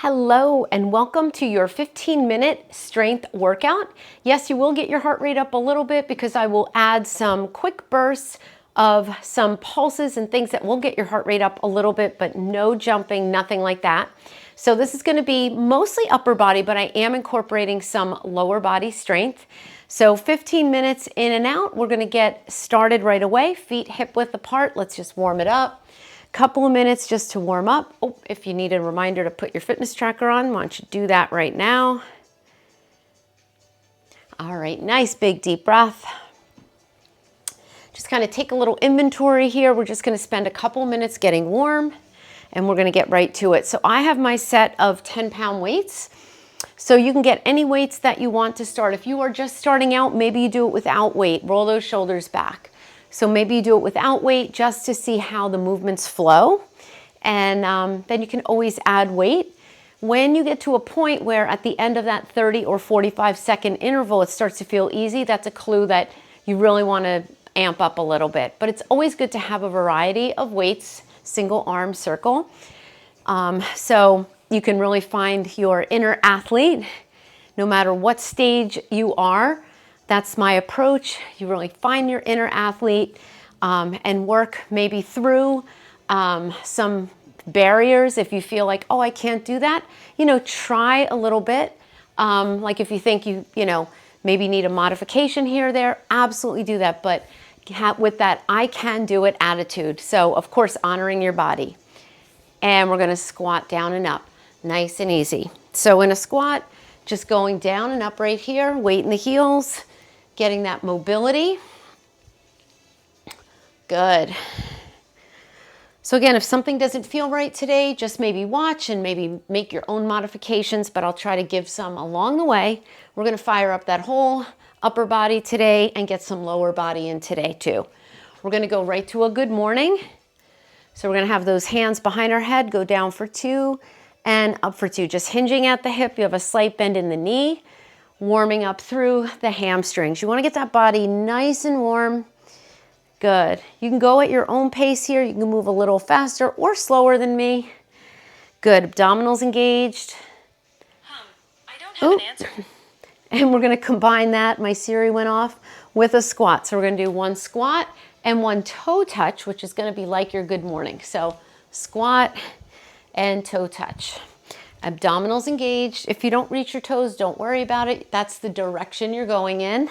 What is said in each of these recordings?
Hello and welcome to your 15-minute strength workout. Yes, you will get your heart rate up a little bit because I will add some quick bursts of some pulses and things that will get your heart rate up a little bit, but no jumping, nothing like that. So this is going to be mostly upper body, but I am incorporating some lower body strength. So 15 minutes in and out. We're going to get started right away. Feet hip width apart. Let's just warm it up. Couple of minutes just to warm up. Oh, if you need a reminder to put your fitness tracker on, why don't you do that right now? All right, nice big deep breath. Just kind of take a little inventory here. We're just going to spend a couple minutes getting warm and we're going to get right to it. So I have my set of 10-pound weights. So you can get any weights that you want to start. If you are just starting out, maybe you do it without weight. Roll those shoulders back. So maybe you do it without weight just to see how the movements flow. And then you can always add weight. When you get to a point where at the end of that 30 or 45-second interval, it starts to feel easy, that's a clue that you really want to amp up a little bit. But it's always good to have a variety of weights, single arm circle. So you can really find your inner athlete, no matter what stage you are. That's my approach. You really find your inner athlete and work maybe through some barriers. If you feel like, oh, I can't do that, try a little bit. Like if you think you maybe need a modification here or there, absolutely do that. But with that I can do it attitude. So of course, honoring your body. And we're going to squat down and up, nice and easy. So in a squat, just going down and up right here, weight in the heels, getting that mobility. Good. So again, if something doesn't feel right today, just maybe watch and maybe make your own modifications, but I'll try to give some along the way. We're going to fire up that whole upper body today and get some lower body in today too. We're going to go right to a good morning. So we're going to have those hands behind our head, go down for 2 and up for 2. Just hinging at the hip. You have a slight bend in the knee. Warming up through the hamstrings. You want to get that body nice and warm. Good. You can go at your own pace here. You can move a little faster or slower than me. Good. Abdominals engaged. I don't have an answer. And we're going to combine that, my Siri went off, with a squat. So we're going to do one squat and one toe touch, which is going to be like your good morning. So squat and toe touch. Abdominals engaged. If you don't reach your toes, don't worry about it. That's the direction you're going in.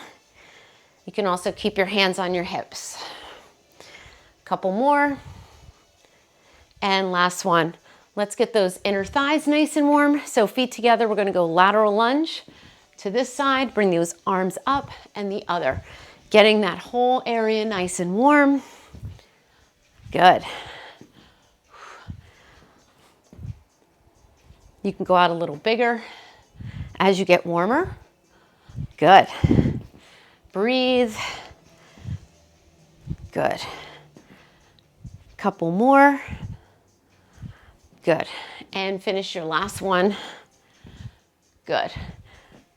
You can also keep your hands on your hips. Couple more. And last one. Let's get those inner thighs nice and warm. So feet together, we're going to go lateral lunge to this side, bring those arms up and the other. Getting that whole area nice and warm. Good. You can go out a little bigger as you get warmer. Good. Breathe. Good. Couple more. Good. And finish your last one. Good.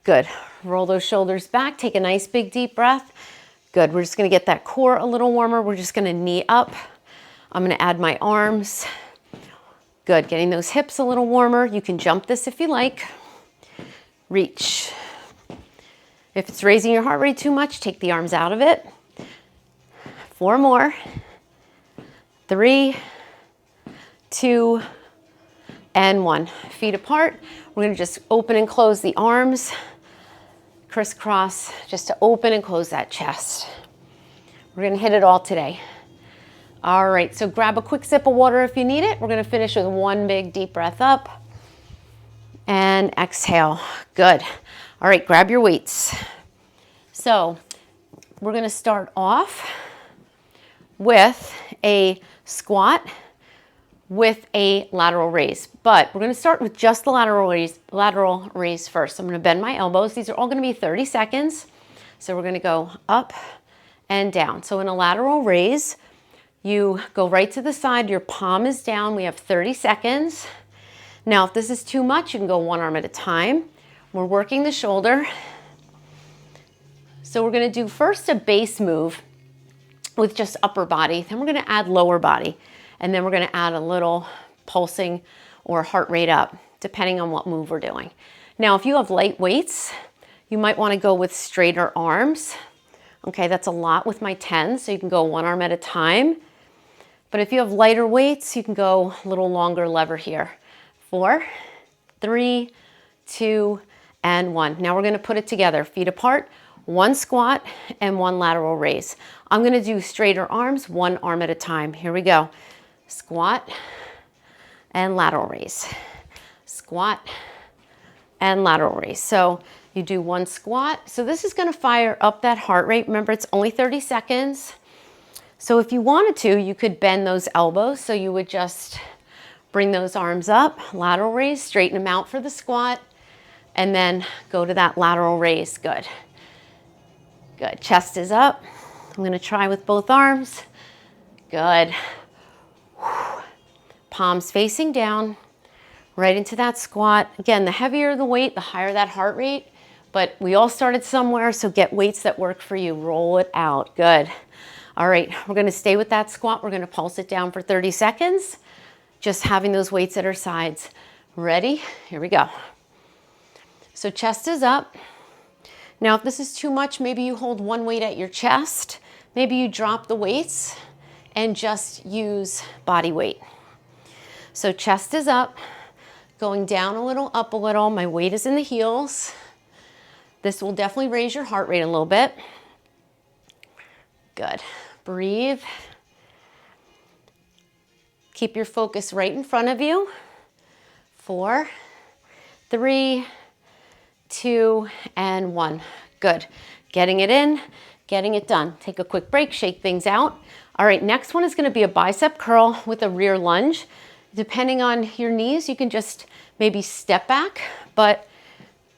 Good. Roll those shoulders back. Take a nice big deep breath. Good. We're just going to get that core a little warmer. We're just going to knee up. I'm going to add my arms. Good, getting those hips a little warmer. You can jump this if you like. Reach. If it's raising your heart rate too much, take the arms out of it. 4 more. 3, 2, and 1. Feet apart. We're going to just open and close the arms. Crisscross, just to open and close that chest. We're going to hit it all today. All right, so grab a quick sip of water if you need it. We're going to finish with one big deep breath up and exhale. Good. All right, grab your weights. So we're going to start off with a squat with a lateral raise, but we're going to start with just the lateral raise first. I'm going to bend my elbows. These are all going to be 30 seconds. So we're going to go up and down. So in a lateral raise, you go right to the side, your palm is down. We have 30 seconds. Now, if this is too much, you can go one arm at a time. We're working the shoulder. So we're going to do first a base move with just upper body. Then we're going to add lower body. And then we're going to add a little pulsing or heart rate up, depending on what move we're doing. Now, if you have light weights, you might want to go with straighter arms. Okay, that's a lot with my 10, so you can go one arm at a time. But if you have lighter weights, you can go a little longer lever here. 4, 3, 2, and 1. Now we're going to put it together, feet apart, 1 squat and 1 lateral raise. I'm going to do straighter arms, 1 arm at a time. Here we go. Squat and lateral raise. Squat and lateral raise. So you do 1 squat. So this is going to fire up that heart rate. Remember, it's only 30 seconds. So if you wanted to, you could bend those elbows. So you would just bring those arms up, lateral raise, straighten them out for the squat, and then go to that lateral raise. Good. Good. Chest is up. I'm going to try with both arms. Good. Palms facing down, right into that squat. Again, the heavier the weight, the higher that heart rate, but we all started somewhere, so get weights that work for you. Roll it out. Good. All right, we're going to stay with that squat. We're going to pulse it down for 30 seconds, just having those weights at our sides. Ready? Here we go. So chest is up. Now, if this is too much, maybe you hold one weight at your chest. Maybe you drop the weights and just use body weight. So chest is up, going down a little, up a little. My weight is in the heels. This will definitely raise your heart rate a little bit. Good. Breathe. Keep your focus right in front of you. 4, 3, 2, and 1. Good. Getting it in, getting it done. Take a quick break, shake things out. All right, next one is going to be a bicep curl with a rear lunge. Depending on your knees, you can just maybe step back, but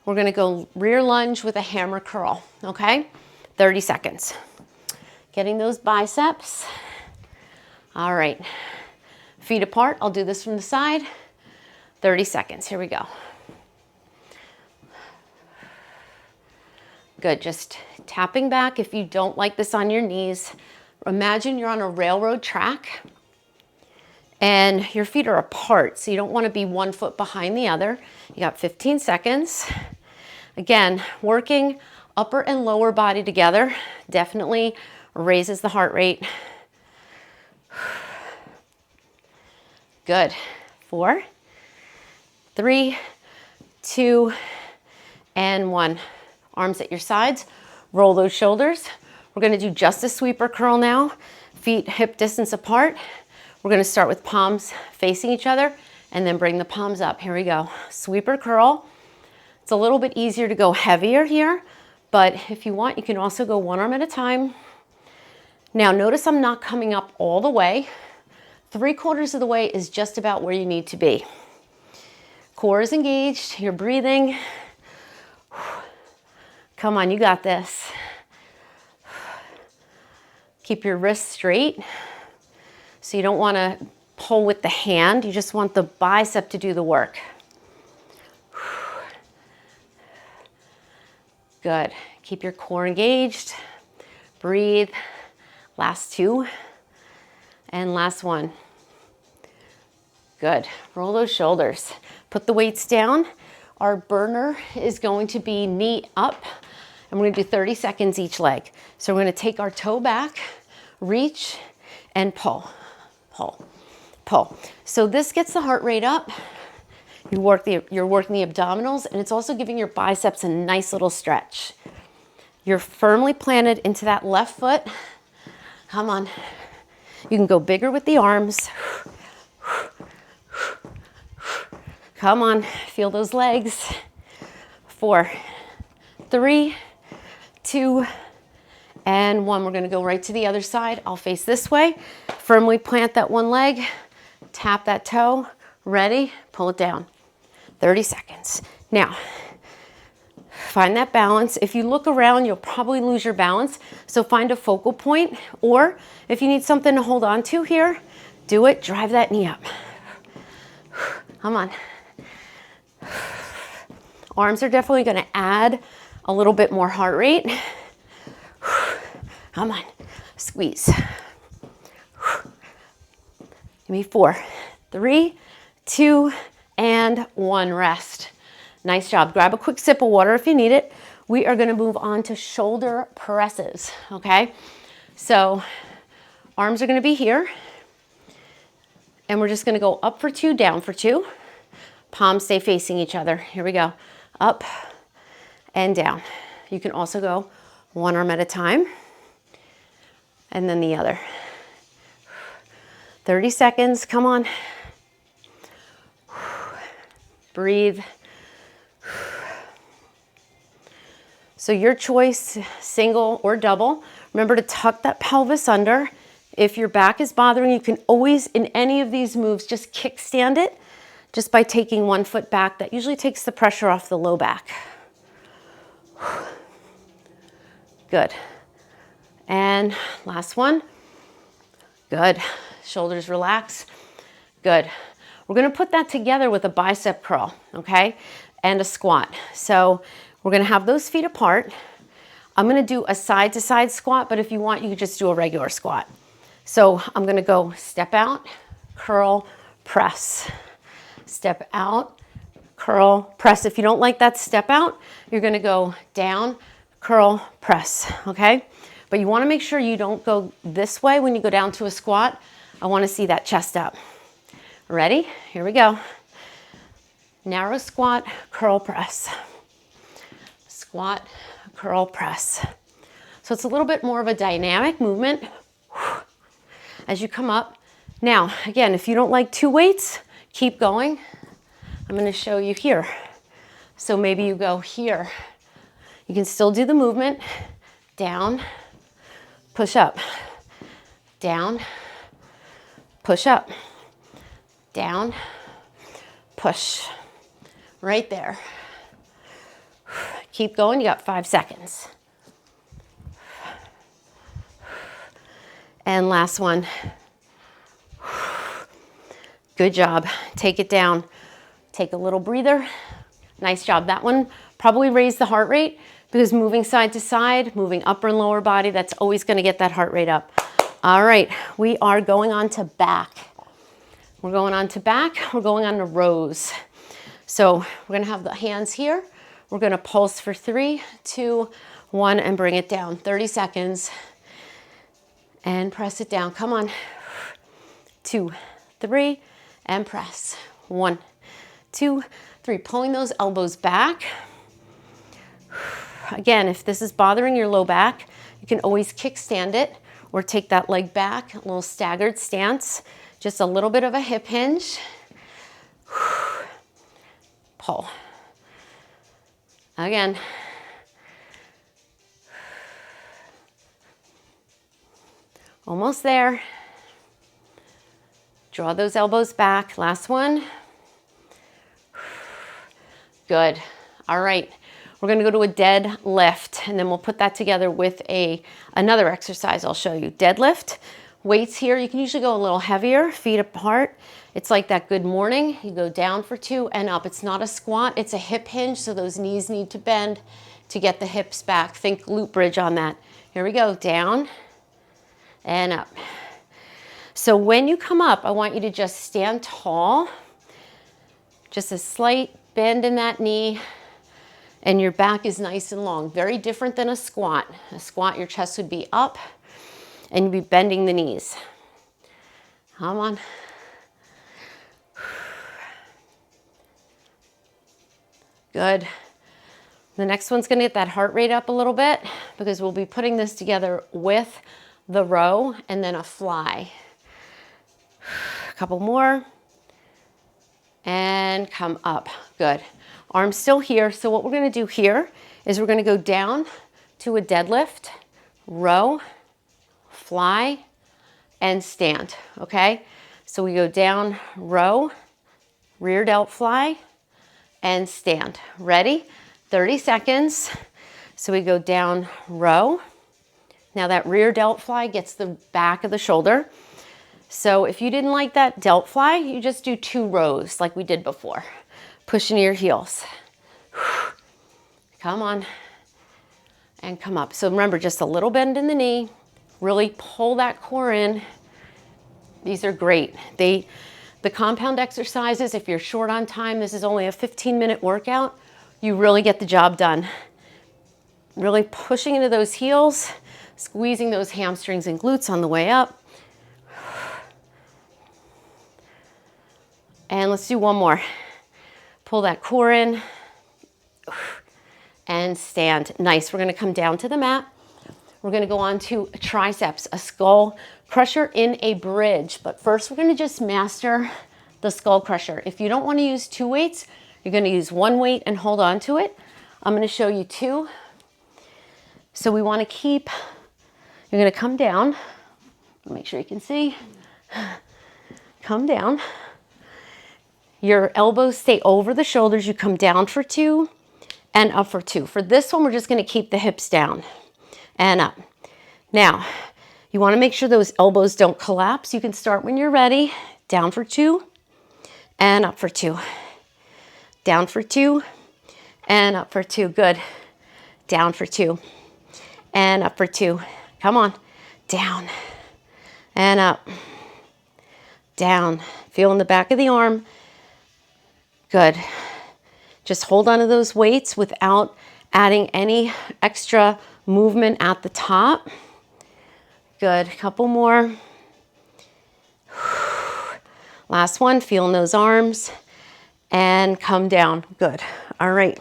we're going to go rear lunge with a hammer curl, okay? 30 seconds. Getting those biceps. All right. Feet apart. I'll do this from the side. 30 seconds. Here we go. Good. Just tapping back. If you don't like this on your knees, imagine you're on a railroad track and your feet are apart, so you don't want to be one foot behind the other. You got 15 seconds. Again, working upper and lower body together definitely raises the heart rate. Good. 4, 3, 2, and 1. Arms at your sides. Roll those shoulders. We're going to do just a sweeper curl now. Feet hip distance apart. We're going to start with palms facing each other and then bring the palms up. Here we go. Sweeper curl. It's a little bit easier to go heavier here, but if you want, you can also go one arm at a time. Now notice I'm not coming up all the way. 3/4 of the way is just about where you need to be. Core is engaged. You're breathing. Come on, you got this. Keep your wrists straight. So you don't want to pull with the hand. You just want the bicep to do the work. Good. Keep your core engaged. Breathe. Last 2. And last 1. Good. Roll those shoulders. Put the weights down. Our burner is going to be knee up. And we're going to do 30 seconds each leg. So we're going to take our toe back, reach, and pull. Pull, pull. So this gets the heart rate up. You're working the abdominals, and it's also giving your biceps a nice little stretch. You're firmly planted into that left foot. Come on. You can go bigger with the arms. Come on, feel those legs. 4, 3, 2, and 1. We're going to go right to the other side. I'll face this way. Firmly plant that one leg. Tap that toe. Ready? Pull it down. 30 seconds. Now, find that balance. If you look around, you'll probably lose your balance. So find a focal point, or if you need something to hold on to here, do it. Drive that knee up. Come on. Arms are definitely going to add a little bit more heart rate. Come on. Squeeze. Give me 4, 3, 2, and 1, rest. Nice job. Grab a quick sip of water if you need it. We are gonna move on to shoulder presses, okay? So arms are gonna be here, and we're just gonna go up for 2, down for 2. Palms stay facing each other. Here we go. Up and down. You can also go 1 arm at a time, and then the other. 30 seconds, come on. Breathe. So your choice, single or double. Remember to tuck that pelvis under. If your back is bothering, you can always, in any of these moves, just kickstand it just by taking 1 foot back. That usually takes the pressure off the low back. Good. And last one. Good. Shoulders relax. Good. We're gonna put that together with a bicep curl, okay? And a squat. So we're gonna have those feet apart. I'm gonna do a side to side squat, but if you want, you could just do a regular squat. So I'm gonna go step out, curl, press. Step out, curl, press. If you don't like that step out, you're gonna go down, curl, press, okay? But you wanna make sure you don't go this way when you go down to a squat. I wanna see that chest up. Ready? Here we go. Narrow squat, curl, press. Squat, curl, press. So it's a little bit more of a dynamic movement as you come up. Now, again, if you don't like 2 weights, keep going. I'm gonna show you here. So maybe you go here. You can still do the movement. Down, push up. Down, push up. Down, push. Right there. Keep going, you got 5 seconds. And last one. Good job. Take it down. Take a little breather. Nice job. That one probably raised the heart rate because moving side to side, moving upper and lower body, that's always going to get that heart rate up. All right, we are going on to back. We're going on to back. We're going on to rows. So we're going to have the hands here. We're going to pulse for 3, 2, 1, and bring it down. 30 seconds. And press it down. Come on. 2, 3, and press. 1, 2, 3. Pulling those elbows back. Again, if this is bothering your low back, you can always kickstand it or take that leg back, a little staggered stance. Just a little bit of a hip hinge. Pull. Again. Almost there. Draw those elbows back. Last one. Good. All right. We're going to go to a deadlift, and then we'll put that together with another exercise I'll show you. Deadlift. Weights here. You can usually go a little heavier, feet apart. It's like that good morning. You go down for 2 and up. It's not a squat. It's a hip hinge, so those knees need to bend to get the hips back. Think glute bridge on that. Here we go. Down and up. So when you come up, I want you to just stand tall. Just a slight bend in that knee, and your back is nice and long. Very different than a squat. A squat, your chest would be up, and you'd be bending the knees. Come on. Good. The next one's gonna get that heart rate up a little bit because we'll be putting this together with the row and then a fly. A couple more. And come up. Good. Arms still here. So what we're gonna do here is we're gonna go down to a deadlift, row, fly, and stand, okay? So we go down, row, rear delt fly, and stand. Ready? 30 seconds. So we go down, row. Now that rear delt fly gets the back of the shoulder. So if you didn't like that delt fly, you just do 2 rows like we did before. Push into your heels. Come on. And come up. So remember, just a little bend in the knee. Really pull that core in. These are great. The The compound exercises, if you're short on time, this is only a 15-minute workout, you really get the job done. Really pushing into those heels, squeezing those hamstrings and glutes on the way up. And let's do one more. Pull that core in and stand. Nice. We're going to come down to the mat. We're going to go on to triceps, a skull crusher in a bridge. But first, we're going to just master the skull crusher. If you don't want to use 2 weights, you're going to use 1 weight and hold on to it. I'm going to show you 2. So we want to keep, you're going to come down. Make sure you can see. Come down. Your elbows stay over the shoulders. You come down for 2 and up for 2. For this one, we're just going to keep the hips down and up. Now, you want to make sure those elbows don't collapse. You can start when you're ready. Down for 2 and up for 2. Down for 2 and up for 2. Good. Down for 2 and up for 2. Come on. Down and up. Down. Feel in the back of the arm. Good. Just hold on to those weights without adding any extra movement at the top. Good. Couple more. Last one. Feel in those arms and come down. Good. All right.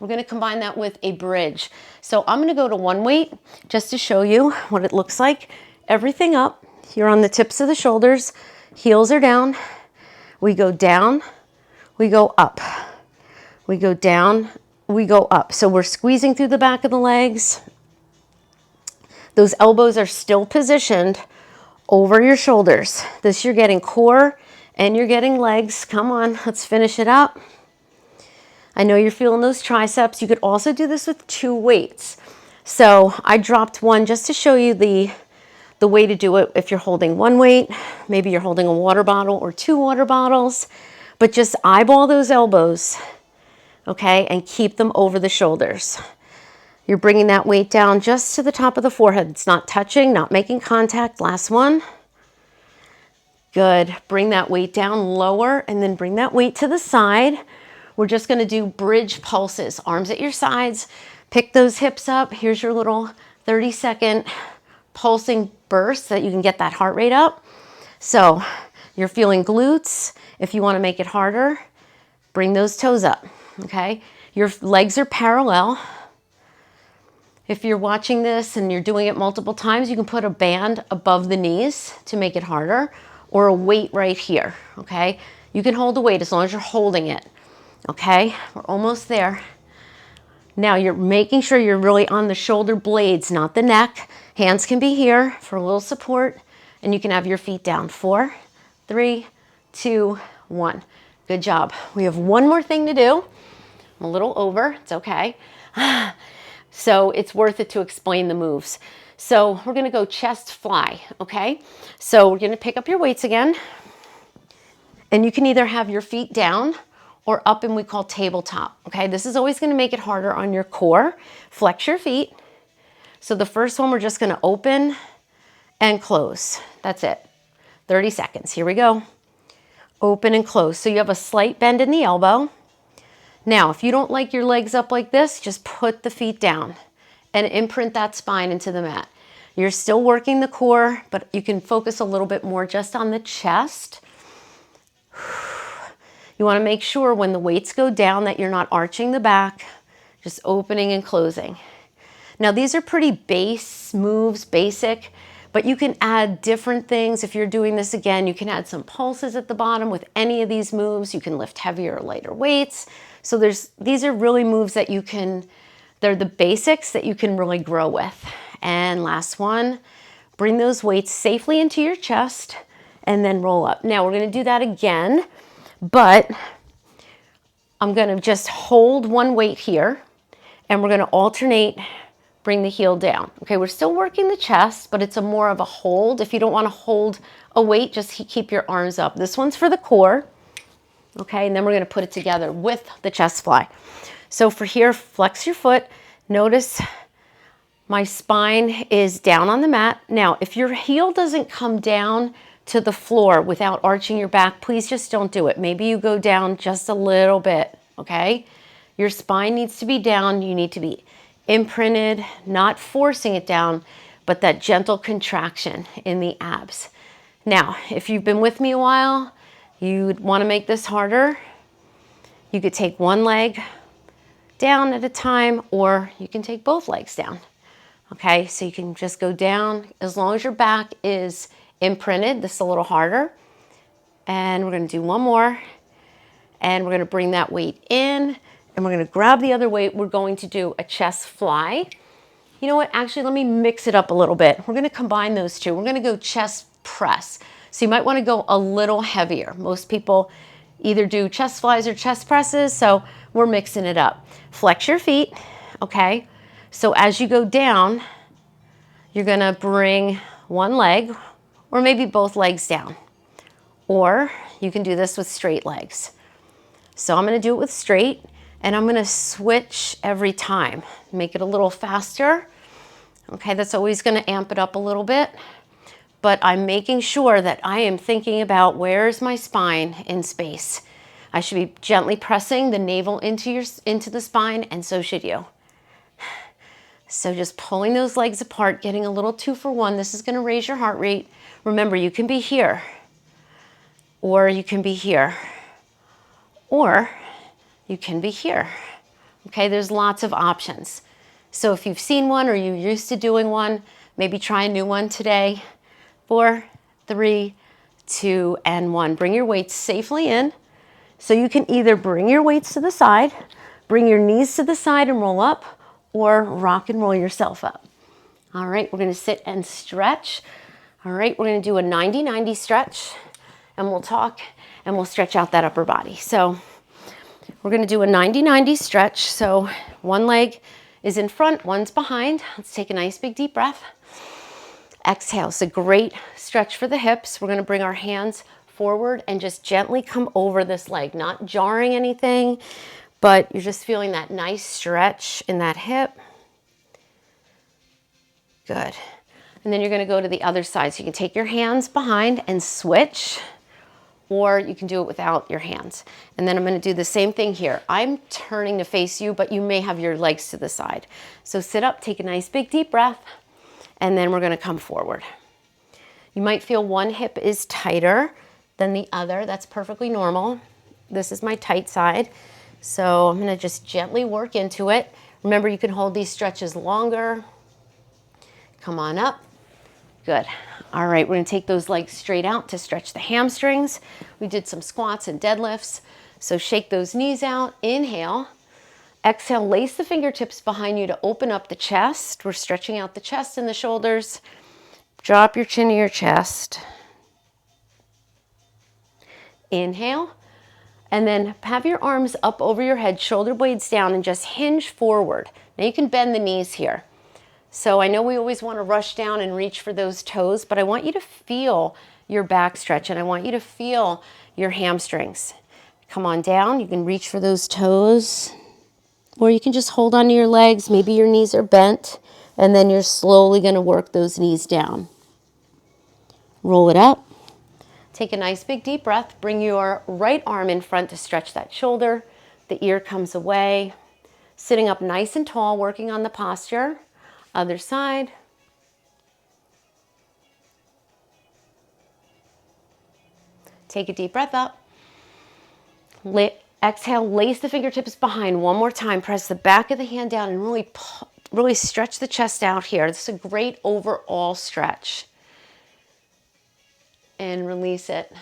We're going to combine that with a bridge. So I'm going to go to 1 weight just to show you what it looks like. Everything up. You're on the tips of the shoulders. Heels are down. We go down. We go up. We go down. We go up. So we're squeezing through the back of the legs. Those elbows are still positioned over your shoulders. This you're getting core and you're getting legs. Come on, let's finish it up. I know you're feeling those triceps. You could also do this with 2 weights. So I dropped 1 just to show you the way to do it. If you're holding 1 weight, maybe you're holding a water bottle or 2 water bottles, but just eyeball those elbows, okay, and keep them over the shoulders. You're bringing that weight down just to the top of the forehead. It's not touching, not making contact. Last one. Good. Bring that weight down lower and then bring that weight to the side. We're just going to do bridge pulses. Arms at your sides. Pick those hips up. Here's your little 30-second pulsing burst so that you can get that heart rate up. So you're feeling glutes. If you want to make it harder, bring those toes up. Okay? Your legs are parallel. If you're watching this and you're doing it multiple times, you can put a band above the knees to make it harder, or a weight right here, okay? You can hold the weight as long as you're holding it, okay? We're almost there. Now you're making sure you're really on the shoulder blades, not the neck. Hands can be here for a little support, and you can have your feet down. 4, 3, 2, 1. Good job. We have 1 more thing to do. I'm a little over, it's okay. So it's worth it to explain the moves. So we're going to go chest fly, okay? So we're going to pick up your weights again. And you can either have your feet down or up in we call tabletop, okay? This is always going to make it harder on your core. Flex your feet. So the first one, we're just going to open and close. That's it. 30 seconds. Here we go. Open and close. So you have a slight bend in the elbow. Now, if you don't like your legs up like this, just put the feet down and imprint that spine into the mat. You're still working the core, but you can focus a little bit more just on the chest. You want to make sure when the weights go down that you're not arching the back, just opening and closing. Now, these are pretty base moves, basic, but you can add different things. If you're doing this again, you can add some pulses at the bottom with any of these moves. You can lift heavier or lighter weights. So these are really moves that you can, they're the basics that you can really grow with. And last one, bring those weights safely into your chest and then roll up. Now we're going to do that again, but I'm going to just hold 1 weight here and we're going to alternate, bring the heel down. Okay, we're still working the chest, but it's more of a hold. If you don't want to hold a weight, just keep your arms up. This one's for the core. Okay, and then we're going to put it together with the chest fly. So for here, flex your foot. Notice my spine is down on the mat. Now, if your heel doesn't come down to the floor without arching your back, please just don't do it. Maybe you go down just a little bit, okay? Your spine needs to be down. You need to be imprinted, not forcing it down, but that gentle contraction in the abs. Now, if you've been with me a while, you'd want to make this harder. You could take one leg down at a time, or you can take both legs down. Okay, so you can just go down as long as your back is imprinted. This is a little harder. And we're going to do one more. And we're going to bring that weight in, and we're going to grab the other weight. We're going to do a chest fly. You know what? Actually, let me mix it up a little bit. We're going to combine those two. We're going to go chest press. So you might want to go a little heavier. Most people either do chest flies or chest presses, so we're mixing it up. Flex your feet, okay? So as you go down, you're going to bring one leg or maybe both legs down. Or you can do this with straight legs. So I'm going to do it with straight, and I'm going to switch every time. Make it a little faster. Okay, that's always going to amp it up a little bit. But I'm making sure that I am thinking about where's my spine in space. I should be gently pressing the navel into the spine, and so should you. So just pulling those legs apart, getting a little 2 for 1. This is going to raise your heart rate. Remember, you can be here, or you can be here, or you can be here. Okay, there's lots of options. So if you've seen one or you're used to doing one, maybe try a new one today. 4, 3, 2, and 1. Bring your weights safely in. So you can either bring your weights to the side, bring your knees to the side and roll up, or rock and roll yourself up. All right, we're going to sit and stretch. All right, we're going to do a 90-90 stretch, and we'll talk and we'll stretch out that upper body. So we're going to do a 90-90 stretch. So one leg is in front, one's behind. Let's take a nice big deep breath. Exhale. It's a great stretch for the hips. We're going to bring our hands forward and just gently come over this leg, not jarring anything, but you're just feeling that nice stretch in that hip. Good. And then you're going to go to the other side. So you can take your hands behind and switch, or you can do it without your hands. And then I'm going to do the same thing here. I'm turning to face you, but you may have your legs to the side. So sit up, take a nice big deep breath, and then we're going to come forward. You might feel one hip is tighter than the other. That's perfectly normal. This is my tight side. So I'm going to just gently work into it. Remember, you can hold these stretches longer. Come on up. Good. All right, we're going to take those legs straight out to stretch the hamstrings. We did some squats and deadlifts. So shake those knees out. Inhale. Exhale, lace the fingertips behind you to open up the chest. We're stretching out the chest and the shoulders. Drop your chin to your chest. Inhale. And then have your arms up over your head, shoulder blades down, and just hinge forward. Now you can bend the knees here. So I know we always want to rush down and reach for those toes, but I want you to feel your back stretch, and I want you to feel your hamstrings. Come on down. You can reach for those toes, or you can just hold onto your legs. Maybe your knees are bent, and then you're slowly going to work those knees down. Roll it up. Take a nice big deep breath. Bring your right arm in front to stretch that shoulder. The ear comes away. Sitting up nice and tall, working on the posture. Other side. Take a deep breath up. Exhale, lace the fingertips behind. One more time. Press the back of the hand down and really stretch the chest out here. This is a great overall stretch. And release it.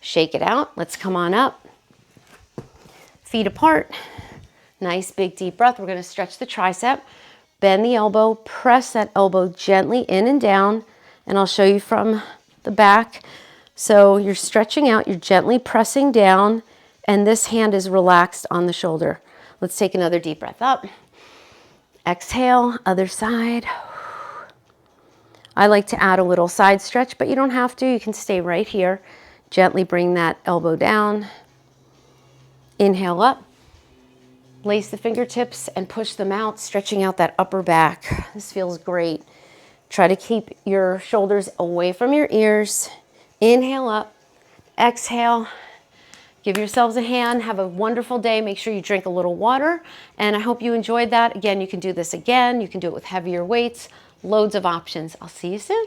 Shake it out. Let's come on up. Feet apart. Nice big deep breath. We're going to stretch the tricep. Bend the elbow. Press that elbow gently in and down. And I'll show you from the back. So you're stretching out. You're gently pressing down. And this hand is relaxed on the shoulder. Let's take another deep breath up. Exhale. Other side. I like to add a little side stretch, but you don't have to. You can stay right here. Gently bring that elbow down. Inhale up. Lace the fingertips and push them out, stretching out that upper back. This feels great. Try to keep your shoulders away from your ears. Inhale up, exhale. Give yourselves a hand. Have a wonderful day. Make sure you drink a little water. And I hope you enjoyed that. Again, you can do this again. You can do it with heavier weights. Loads of options. I'll see you soon.